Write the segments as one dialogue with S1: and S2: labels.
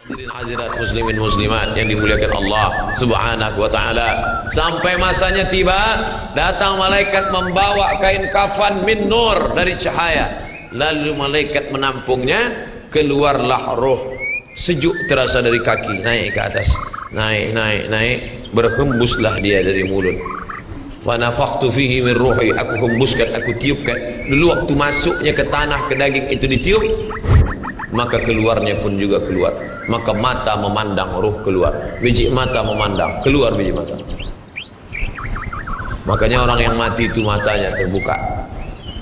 S1: Hadirat muslimin muslimat yang dimuliakan Allah Subhanahu wa taala, sampai masanya tiba, datang malaikat membawa kain kafan min nur dari cahaya, lalu malaikat menampungnya, keluarlah roh sejuk terasa dari kaki naik ke atas, naik, berhembuslah dia dari mulut. Wa nafakhtu fihi min ruhi, aku hembuskan, aku tiupkan. Dulu waktu masuknya ke tanah, ke daging itu ditiup, maka keluarnya pun juga keluar. Maka mata memandang, ruh keluar. Biji mata memandang, keluar biji mata. Makanya orang yang mati itu matanya terbuka.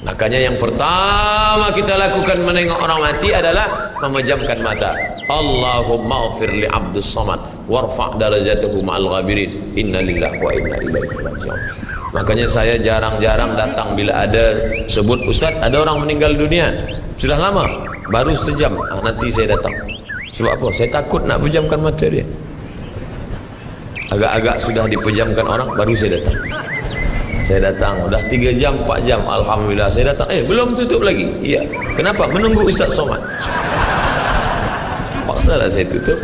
S1: Makanya yang pertama kita lakukan menengok orang mati adalah memejamkan mata. Allahumma ighfir li abdus samad warfa' darajatahu ma'al ghabirin. Inna lillahi wa inna ilaihi raji'un. Makanya saya jarang-jarang datang bila ada sebut ustaz ada orang meninggal dunia. Sudah lama, baru sejam, nanti saya datang. Sebab apa? Saya takut nak pejamkan mata dia. Agak-agak sudah dipejamkan orang, baru saya datang. Saya datang, udah 3 jam, 4 jam, alhamdulillah saya datang. Belum tutup lagi. Iya. Kenapa? Menunggu Ustaz Somad. Paksalah saya tutup.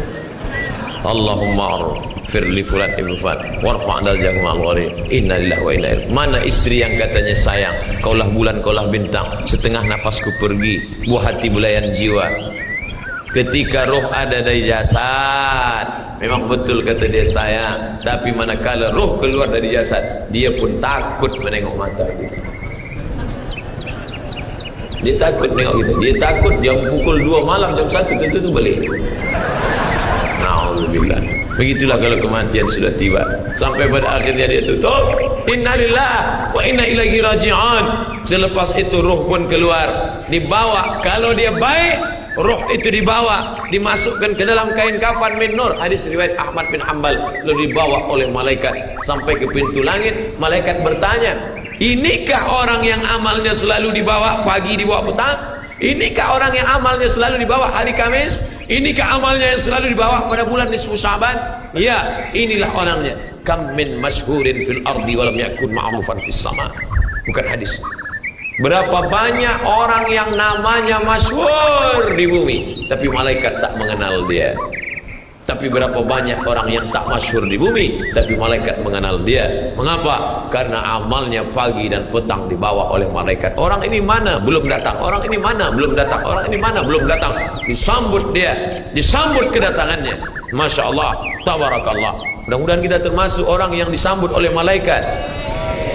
S1: Allahumma ighfir li fulan ibn fulan warfa' darajatahu ma'al ghabirin. Inna lillahi wa inna ilaihi. Mana istri yang katanya sayang, kaulah bulan, kaulah bintang, setengah nafasku pergi, buah hati belayan jiwa. Ketika roh ada dari jasad, memang betul kata dia sayang, tapi manakala roh keluar dari jasad, dia pun takut menengok mata kita. Dia takut menengok kita. Dia takut jam pukul 2 malam, jam 1 tutup balik. Na'udzubillah. Begitulah kalau kematian sudah tiba. Sampai pada akhirnya dia tutup. Innalillahi wa inna ilaihi raji'un. Selepas itu roh pun keluar, dibawa. Kalau dia baik, roh itu dibawa, dimasukkan ke dalam kain kafan min nur. Hadis riwayat Ahmad bin Hanbal. Lalu dibawa oleh malaikat sampai ke pintu langit. Malaikat bertanya, inikah orang yang amalnya selalu dibawa pagi, dibawa petang? Inikah orang yang amalnya selalu dibawa hari Kamis? Inikah amalnya yang selalu dibawa pada bulan nisfu Sya'ban? Ya, inilah orangnya. Kam min masyhurin fil ardi walam yakun ma'rufan fis sama. Bukan hadis. Berapa banyak orang yang namanya masyhur di bumi, tapi malaikat tak mengenal dia. Tapi berapa banyak orang yang tak masyhur di bumi, tapi malaikat mengenal dia. Mengapa? Karena amalnya pagi dan petang dibawa oleh malaikat. Orang ini mana? Belum datang. Orang ini mana? Belum datang. Orang ini mana? Belum datang. Disambut dia, disambut kedatangannya. Masya Allah, tabarakallah. Mudah-mudahan kita termasuk orang yang disambut oleh malaikat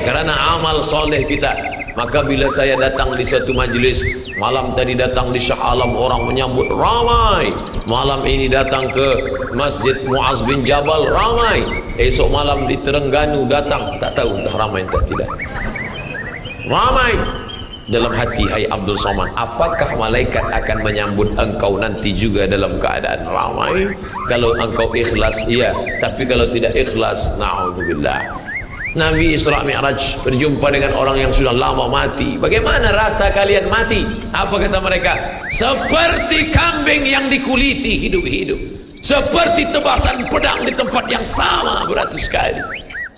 S1: karena amal soleh kita. Maka bila saya datang di satu majlis, malam tadi datang di Shah Alam, orang menyambut ramai. Malam ini datang ke Masjid Muaz bin Jabal, ramai. Esok malam di Terengganu datang, tak tahu entah ramai entah tidak. Ramai. Dalam hati, hai Abdul Somad, apakah malaikat akan menyambut engkau nanti juga dalam keadaan ramai? Kalau engkau ikhlas, iya. Tapi kalau tidak ikhlas, na'udzubillah. Nabi Isra Mi'raj berjumpa dengan orang yang sudah lama mati. Bagaimana rasa kalian mati? Apa kata mereka? Seperti kambing yang dikuliti hidup-hidup, seperti tebasan pedang di tempat yang sama beratus kali,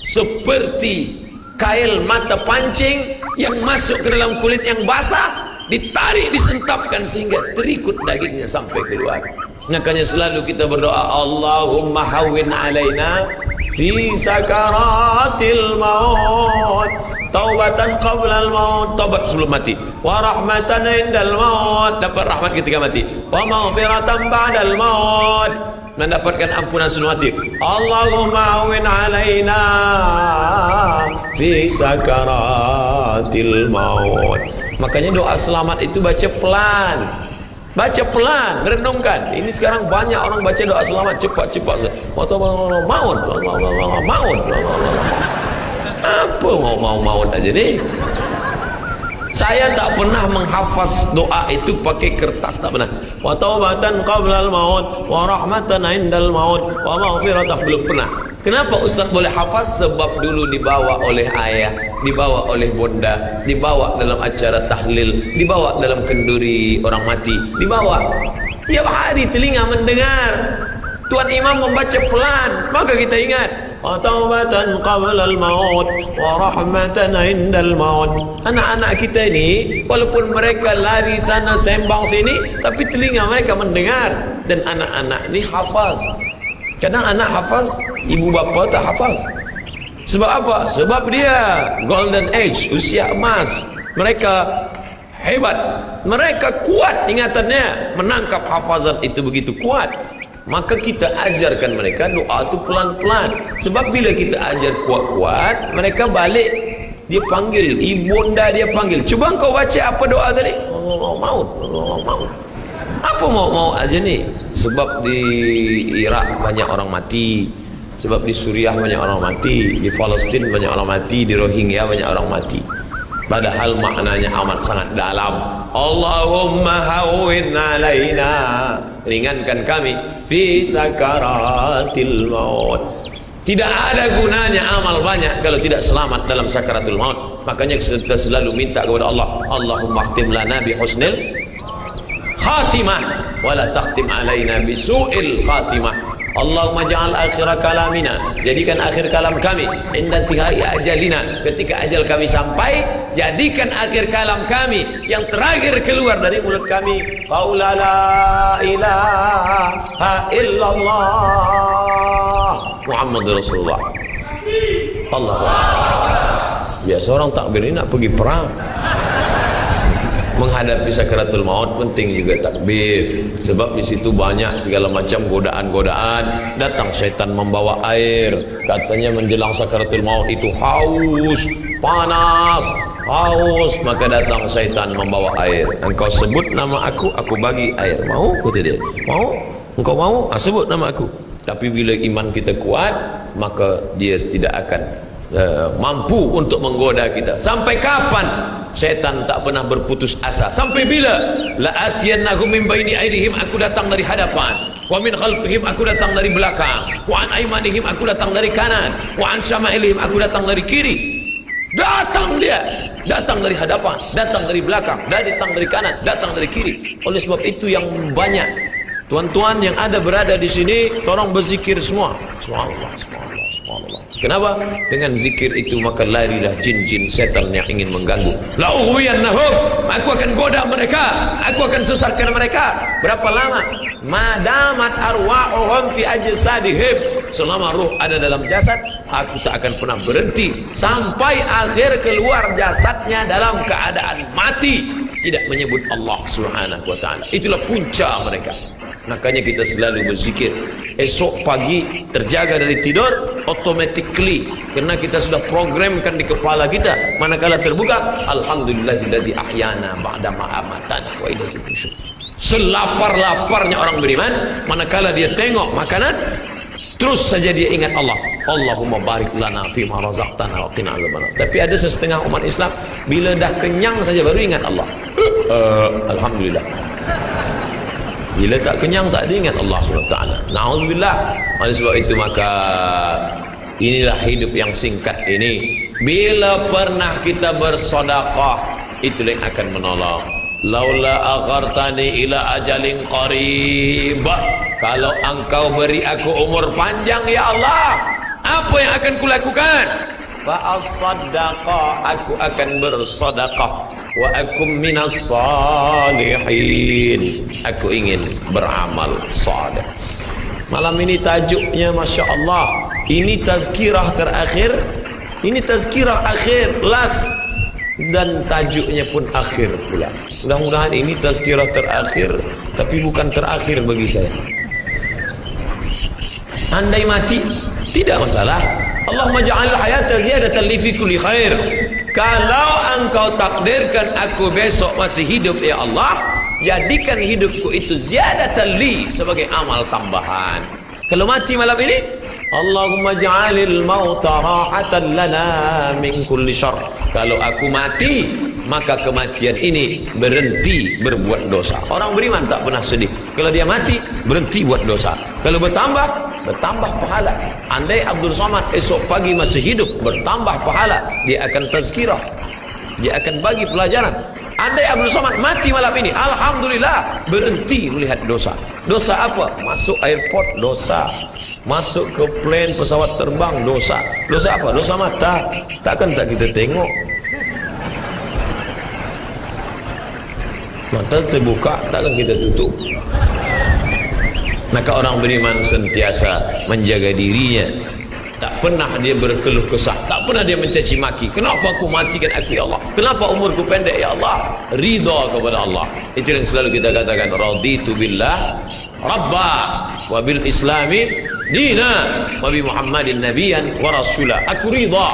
S1: seperti kail mata pancing yang masuk ke dalam kulit yang basah, ditarik, disentapkan sehingga terikut dagingnya sampai keluar. Makanya selalu kita berdoa, Allahumma hawwin alaina fi sakaratil maut, taubatan qablal maut, taubat sebelum mati, wa rahmatan indal maut, dapat rahmat ketika mati, wa maghfiratan ba'dal maut, mendapatkan ampunan sebelum mati. Allahumma hawwin alaina fi sakaratil maut. Makanya doa selamat itu baca pelan. Baca pelan, merenungkan. Ini sekarang banyak orang baca doa selamat cepat-cepat. Maut. Apa maut aja nih? Saya tak pernah menghafaz doa itu pakai kertas, tak pernah. Wa taubatan qablal maut, wa rahmatan indal maut, wa maghfiratan, belum pernah. Kenapa Ustaz boleh hafaz? Sebab dulu dibawa oleh ayah, dibawa oleh bunda, dibawa dalam acara tahlil, dibawa dalam kenduri orang mati, dibawa. Tiap hari telinga mendengar Tuan Imam membaca pelan, maka kita ingat. wa taubatan qabla al-maut wa rahmatan 'inda al-maut. Anak-anak kita ini walaupun mereka lari sana sembang sini, tapi telinga mereka mendengar. Dan anak-anak ini hafaz. Kadang anak hafaz, ibu bapa tak hafaz. Sebab apa? Sebab dia golden age, usia emas. Mereka hebat, mereka kuat ingatannya, menangkap hafazan itu begitu kuat. Maka kita ajarkan mereka doa itu pelan-pelan. Sebab bila kita ajar kuat-kuat, mereka balik, dia panggil, ibunda dia panggil, cuba kau baca apa doa tadi? Maut. Apa mau aja nih? Sebab di Irak banyak orang mati, sebab di Suriah banyak orang mati, di Palestin banyak orang mati, di Rohingya banyak orang mati. Padahal maknanya amat sangat dalam. Allahumma hawwin alaina, ringankan kami fi sakaratil maut. Tidak ada gunanya amal banyak kalau tidak selamat dalam sakaratul maut. Makanya kita selalu minta kepada Allah, Allahumma khtim lana bi husnil khatimah wa la takhtim alaina bi su'il khatimah. Allahumma ja'al akhir kalamina, jadikan akhir kalam kami inda tihai ajalina, ketika ajal kami sampai, jadikan akhir kalam kami yang terakhir keluar dari mulut kami qaula la ilaha illallah Muhammadur Rasulullah. Allah. Biasa orang takbir ini nak pergi perang, menghadapi sakaratul maut penting juga takbir. Sebab di situ banyak segala macam godaan-godaan. Datang syaitan membawa air, katanya menjelang sakaratul maut itu haus, panas, haus, maka datang syaitan membawa air. Engkau sebut nama aku bagi air. Mau? Kata dia. Mau? Engkau mau? Sebut nama aku. Tapi bila iman kita kuat, maka dia tidak akan mampu untuk menggoda kita. Sampai kapan syaitan tak pernah berputus asa? Sampai bila? La atiyannahum min baini aydihim, aku datang dari hadapan, wa min khalfihim, aku datang dari belakang, wa an aymanihim, aku datang dari kanan, wa an syama'ilihim, aku datang dari kiri. Datang dia, datang dari hadapan, datang dari belakang, datang dari kanan, datang dari kiri. Oleh sebab itu yang banyak tuan-tuan yang ada berada di sini, tolong berzikir semua. Subhanallah, subhanallah, subhanallah. Kenapa? Dengan zikir itu maka larilah jin-jin setan yang ingin mengganggu. La ughwiyannahum, aku akan goda mereka, aku akan sesatkan mereka. Berapa lama? Madamat arwahuhum fi ajsadihim, selama ruh ada dalam jasad, aku tak akan pernah berhenti sampai akhir keluar jasadnya dalam keadaan mati, tidak menyebut Allah Subhanahu wa taala. Itulah punca mereka. Makanya kita selalu berzikir. Esok pagi terjaga dari tidur automatically, karena kita sudah programkan di kepala kita, manakala terbuka, alhamdulillahilladzi ahyana ba'da ma amatana wa ilaihi nusyur. Selapar-laparnya orang beriman, manakala dia tengok makanan, terus saja dia ingat Allah. Allahumma barik lana fi ma razaqtana wa qina adzabannar. Tapi ada setengah umat Islam bila dah kenyang saja baru ingat Allah. Alhamdulillah. Bila tak kenyang tak ada ingat Allah SWT. Na'udzubillah. Oleh sebab itu maka inilah hidup yang singkat ini. Bila pernah kita bersedekah, itulah yang akan menolong. Laula akhartani ila ajalin qarib, kalau engkau beri aku umur panjang ya Allah, apa yang akan kulakukan? Fa as-saddaqa, aku akan bersedekah, wa akum minas salihin, aku ingin beramal saleh. Malam ini tajuknya Masya Allah, ini tazkirah terakhir, ini tazkirah akhir, last, dan tajuknya pun akhir pula. Mudah-mudahan ini tazkirah terakhir, tapi bukan terakhir bagi saya. Andai mati tidak masalah. Allahumma ja'al hayata ziyadatan li fi kulli khair. Kalau engkau takdirkan aku besok masih hidup ya Allah, jadikan hidupku itu ziyadatan li, sebagai amal tambahan. Kalau mati malam ini, Allahumma ja'alil mauta rahatan lana min kulli syarr. Kalau aku mati, maka kematian ini berhenti berbuat dosa. Orang beriman tak pernah sedih. Kalau dia mati, berhenti buat dosa. Kalau bertambah pahala. Andai Abdul Somad esok pagi masih hidup, bertambah pahala, dia akan tazkirah. dia akan bagi pelajaran. Andai Abdul Somad mati malam ini, alhamdulillah, berhenti melihat dosa. Dosa apa? Masuk airport, dosa. Masuk ke plane pesawat terbang, dosa. Dosa apa? Dosa mata. Takkan tak kita tengok. Mata terbuka, takkan kita tutup. Maka orang beriman sentiasa menjaga dirinya, tak pernah dia berkeluh kesah, tak pernah dia mencaci maki. Kenapa aku matikan aku ya Allah? Kenapa umurku pendek ya Allah? Ridha kepada Allah. Itu yang selalu kita katakan, raditu billah rabba wa bil islami dina wa bi Muhammadin nabiyyan wa rasula. Aku ridha.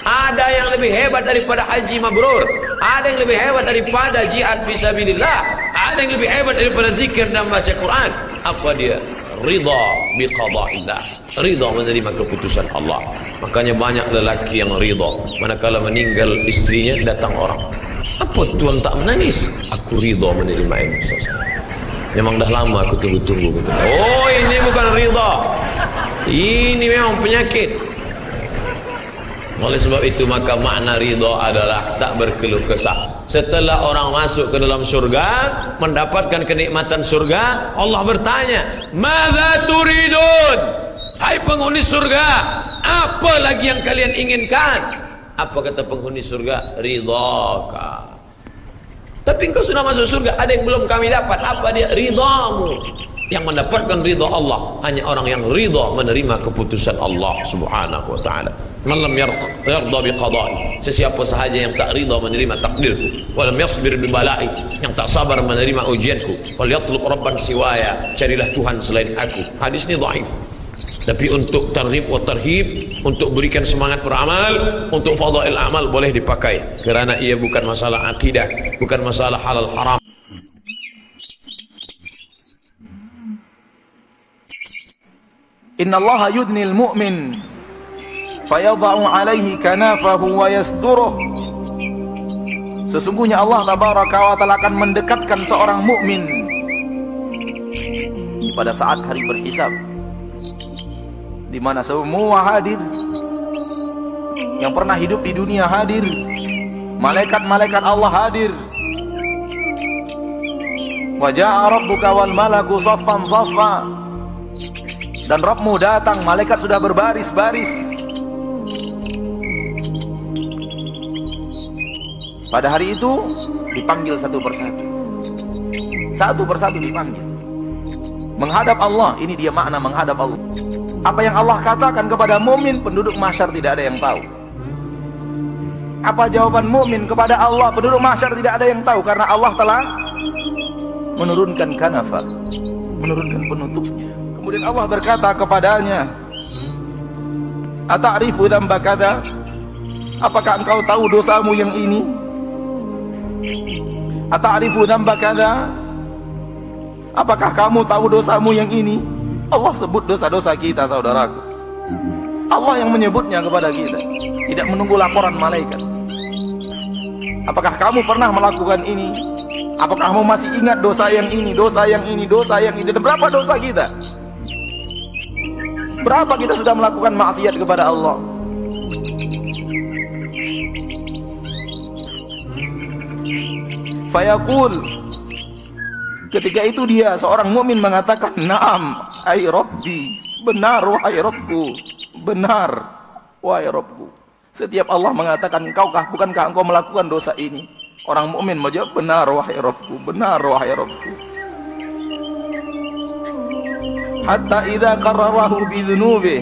S1: Ada yang lebih hebat daripada haji mabrur, ada yang lebih hebat daripada jihad fisabilillah, ada yang lebih hebat daripada zikir dan baca Quran. Apa dia? Ridha bi qada'illah, ridha menerima keputusan Allah. Makanya banyak lelaki yang ridha manakala meninggal istrinya, datang orang, apa tuan tak menangis? Aku ridha menerima ini, Ustaz. Memang dah lama aku tunggu-tunggu. Oh, ini bukan ridha, ini memang penyakit. Oleh sebab itu maka makna ridha adalah tak berkeluh kesah. Setelah orang masuk ke dalam surga, mendapatkan kenikmatan surga, Allah bertanya, "Madza turidun?" Hai penghuni surga, apa lagi yang kalian inginkan? Apa kata penghuni surga? Ridhaka. Tapi engkau sudah masuk surga, ada yang belum kami dapat. Apa dia? Ridhamu. Yang mendapatkan ridha Allah hanya orang yang ridha menerima keputusan Allah Subhanahu wa taala. Man lam yarda bi qada'i, sesiapa sahaja yang tak ridha menerima takdirku, wa lam yasbir bi bala'i, yang tak sabar menerima ujianku, falyatlub rabban siwaya, carilah Tuhan selain aku. Hadis ini dhaif. Tapi untuk tarhib wa tarhib, untuk berikan semangat beramal, untuk fadail amal boleh dipakai, kerana ia bukan masalah akidah, bukan masalah halal haram.
S2: Inna Allah yudnil mu'min fayadha'u alaihi kanafahu wa yasduruh. Sesungguhnya Allah tabaraka wa ta'ala akan mendekatkan seorang mukmin pada saat hari berhisab, di mana semua hadir, yang pernah hidup di dunia hadir, malaikat-malaikat Allah hadir. Wa ja'a rabbuka wal malaku saffan saffa, dan Rabbmu datang, malaikat sudah berbaris-baris. Pada hari itu dipanggil satu persatu, satu persatu dipanggil menghadap Allah. Ini dia makna menghadap Allah. Apa yang Allah katakan kepada mukmin, penduduk mahsyar tidak ada yang tahu. Apa jawaban mukmin kepada Allah, penduduk mahsyar tidak ada yang tahu, karena Allah telah menurunkan kanafa, menurunkan penutupnya. Kemudian Allah berkata kepadanya, "Ata'rifu dzamba kadza?" Apakah engkau tahu dosamu yang ini? "Ata'rifu dzamba kadza?" Apakah kamu tahu dosamu yang ini? Allah sebut dosa-dosa kita, saudaraku. Allah yang menyebutnya kepada kita, tidak menunggu laporan malaikat. Apakah kamu pernah melakukan ini? Apakah kamu masih ingat dosa yang ini, dosa yang ini, dosa yang ini? Dan berapa dosa kita? Berapa kita sudah melakukan maksiat kepada Allah? Fayaqul, ketika itu dia, seorang mukmin mengatakan, "Na'am, ai Rabbi." Benar wahai Rabbku, benar wahai Rabbku. Setiap Allah mengatakan, bukankah engkau melakukan dosa ini? Orang mukmin menjawab, benar wahai Rabbku, benar wahai Rabbku. Hatta idza qarrarahu bi dzunubi,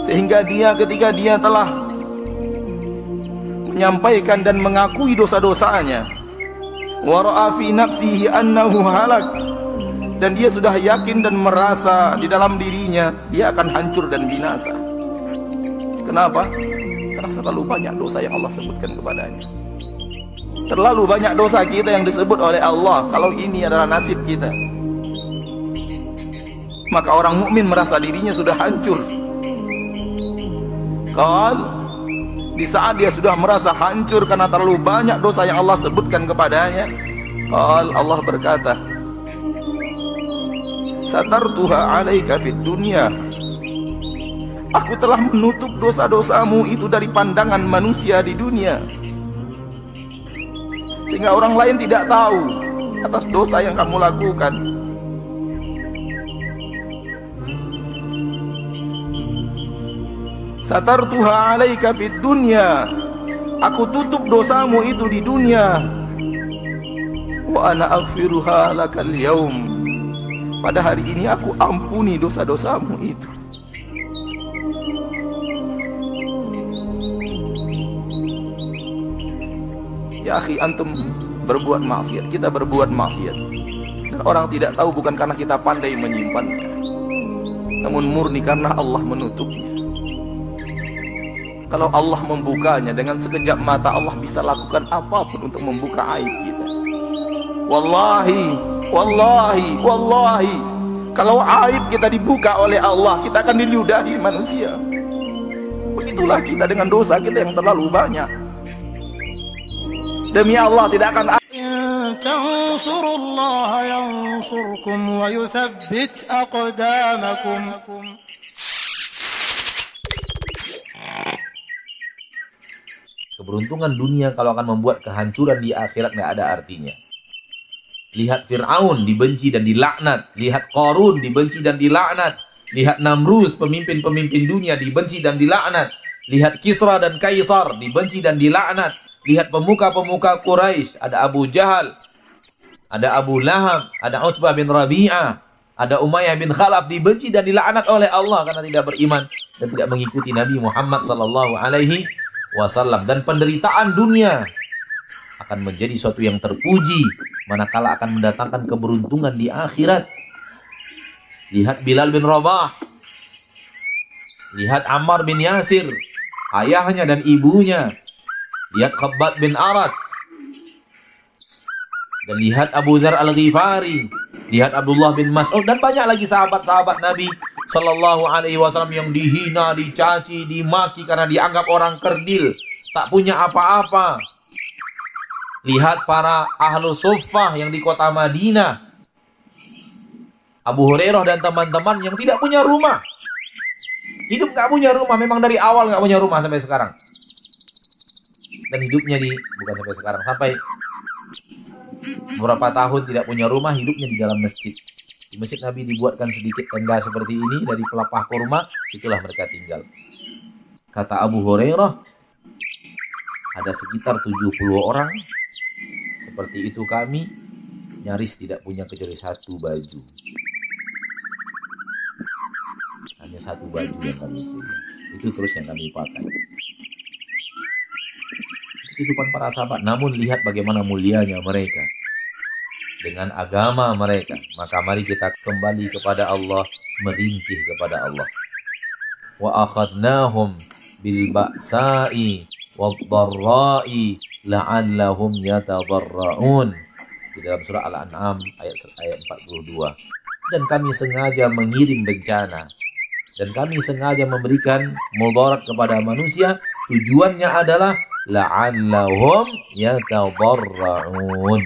S2: sehingga dia, ketika dia telah menyampaikan dan mengakui dosa-dosanya, wa ra'a fi nafsihi annahu halak, dan dia sudah yakin dan merasa di dalam dirinya dia akan hancur dan binasa. Kenapa? Karena terlalu banyak dosa yang Allah sebutkan kepadanya. Terlalu banyak dosa kita yang disebut oleh Allah. Kalau ini adalah nasib kita, maka orang mukmin merasa dirinya sudah hancur. Di saat dia sudah merasa hancur karena terlalu banyak dosa yang Allah sebutkan kepadanya, Allah berkata, "Satartuha 'alaika fid dunya Aku telah menutup dosa-dosamu itu dari pandangan manusia di dunia, sehingga orang lain tidak tahu atas dosa yang kamu lakukan. Satartuha alaika fid dunya, aku tutup dosamu itu di dunia. Wa ana aghfiruha lakal yaum, pada hari ini aku ampuni dosa-dosamu itu. Ya akhi, antum berbuat maksiat, kita berbuat maksiat, dan orang tidak tahu bukan karena kita pandai menyimpannya, namun murni karena Allah menutupnya. Kalau Allah membukanya, dengan sekejap mata Allah bisa lakukan apapun untuk membuka aib kita. Wallahi, wallahi, wallahi, kalau aib kita dibuka oleh Allah, kita akan diludahi manusia. Begitulah kita dengan dosa kita yang terlalu banyak. Demi Allah tidak akan
S3: tansurullaha yansurkum wa yuthabbit aqdamakum.
S4: Keberuntungan dunia kalau akan membuat kehancuran di akhirat nggak ada artinya. Lihat Fir'aun dibenci dan dilaknat. Lihat Qarun dibenci dan dilaknat. Lihat Namrus, pemimpin-pemimpin dunia, dibenci dan dilaknat. Lihat Kisra dan Kaisar, dibenci dan dilaknat. Lihat pemuka-pemuka Quraisy, ada Abu Jahal, ada Abu Lahab, ada Utbah bin Rabi'ah, ada Umayyah bin Khalaf, dibenci dan dilaknat oleh Allah karena tidak beriman dan tidak mengikuti Nabi Muhammad sallallahu alaihi wasallam. Dan penderitaan dunia akan menjadi suatu yang terpuji manakala akan mendatangkan keberuntungan di akhirat. Lihat Bilal bin Rabah, lihat Ammar bin Yasir, ayahnya dan ibunya. Lihat Khabbab bin Arat, dan lihat Abu Dzar al-Ghifari, lihat Abdullah bin Mas'ud, dan banyak lagi sahabat-sahabat Nabi sallallahu alaihi wasallam yang dihina, dicaci, dimaki karena dianggap orang kerdil, tak punya apa-apa. Lihat para ahlu suffah yang di kota Madinah, Abu Hurairah dan teman-teman yang tidak punya rumah, hidup gak punya rumah, memang dari awal gak punya rumah sampai sekarang. Dan hidupnya bukan sampai sekarang, sampai beberapa tahun tidak punya rumah, hidupnya di dalam masjid. Di masjid Nabi dibuatkan sedikit tenda seperti ini dari pelepah kurma, situlah mereka tinggal. Kata Abu Hurairah, ada sekitar 70 orang seperti itu kami, nyaris tidak punya kecuali satu baju. Hanya satu baju yang kami punya, itu terus yang kami pakai. Kehidupan para sahabat. Namun lihat bagaimana mulianya mereka dengan agama mereka. Maka mari kita kembali kepada Allah, merintih kepada Allah. Wa akhadnahum bil ba'sa'i wad-dharra'i la'allahum yatadarra'un. Di dalam surah Al-An'am ayat 42. Dan kami sengaja mengirim bencana, dan kami sengaja memberikan mudarat kepada manusia, tujuannya adalah la'allahum yatadarra'un.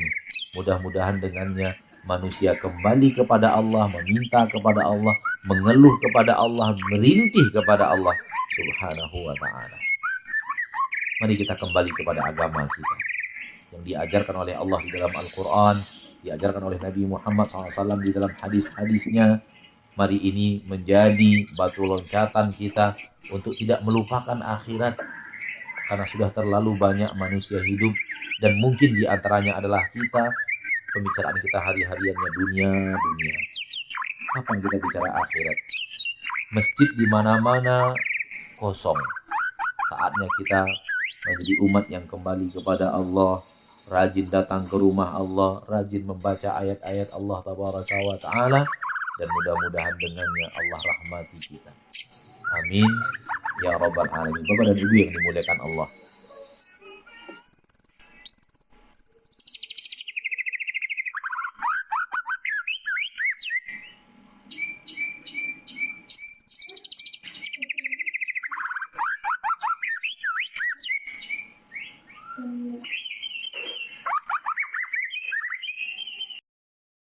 S4: Mudah-mudahan dengannya manusia kembali kepada Allah, meminta kepada Allah, mengeluh kepada Allah, merintih kepada Allah subhanahu wa ta'ala. Mari kita kembali kepada agama kita yang diajarkan oleh Allah di dalam Al-Quran, diajarkan oleh Nabi Muhammad SAW di dalam hadis-hadisnya. Mari ini menjadi batu loncatan kita untuk tidak melupakan akhirat, karena sudah terlalu banyak manusia hidup, dan mungkin di antaranya adalah kita. Pembicaraan kita hari-hariannya dunia. Kapan kita bicara akhirat? Masjid di mana-mana kosong. Saatnya kita menjadi umat yang kembali kepada Allah, rajin datang ke rumah Allah, rajin membaca ayat-ayat Allah tabaraka wa ta'ala, dan mudah-mudahan dengannya Allah rahmati kita. Amin ya rabbal alamin. Bapak dan Ibu yang dimuliakan Allah,